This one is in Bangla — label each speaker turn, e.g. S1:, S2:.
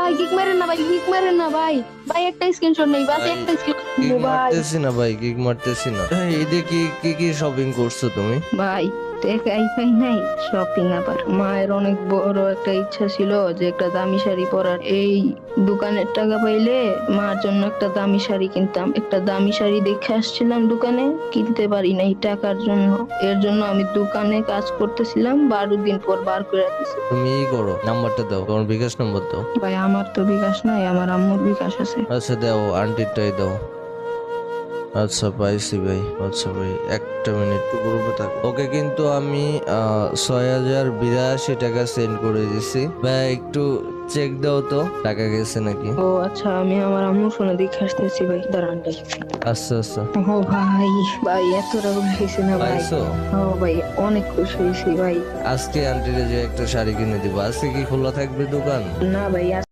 S1: ভাই কিক মারেন না ভাই, কিক মারেন না ভাই। ভাই একটা স্ক্রিনশট নেই, বাস একটা
S2: কিক
S1: স্ক্রিনশট ভাই।
S2: মারতেছি না ভাই, কিক মারতেছি না। এই যে কি কি কি শপিং করছো তুমি?
S1: ভাই টাকাই পাই নাই, শপিং আবার। মায়ের অনেক বড় একটা ইচ্ছা ছিল যে একটা দামি শাড়ি পরার। এই দোকানের টাকা পাইলে মার জন্য একটা দামি শাড়ি কিনতাম। একটা দামি শাড়ি দেখে আসছিলাম দোকানে, কিনতে পারি নাই টাকার জন্য। এর জন্য আমি দোকানে কাজ করতেছিলাম, 12 দিন পর বার করে দিছি।
S2: তুমি ই করো, নাম্বারটা দাও, তোমার বিকাশ নাম্বার দাও।
S1: ভাই আমার তো বিকাশ নাই, আমার আম্মুর বিকাশ আছে।
S2: আচ্ছা দাও, আন্টিরটাই দাও। আচ্ছা পাইছি ভাই। আচ্ছা ভাই, একটা মিনিট গ্রুপে থাকো। ওকে, কিন্তু আমি 6082 টাকা সেন্ড করে দিছি ভাই, একটু চেক দাও তো টাকা গেছে নাকি।
S1: ও আচ্ছা, আমি আমার আম্মুর ফোনে দেখে আসতেছি ভাই, দাঁড়ান ভাই।
S2: আচ্ছা আচ্ছা,
S1: ও ভাই, ভাই এত টাকা হয়েছে না ভাই।
S2: পাইছো?
S1: ও ভাই অনেক খুশি হয়েছি ভাই।
S2: আজকে আন্টিরে যে একটা শাড়ি কিনে দিব। আজকে কি খোলা থাকবে দোকান?
S1: না ভাই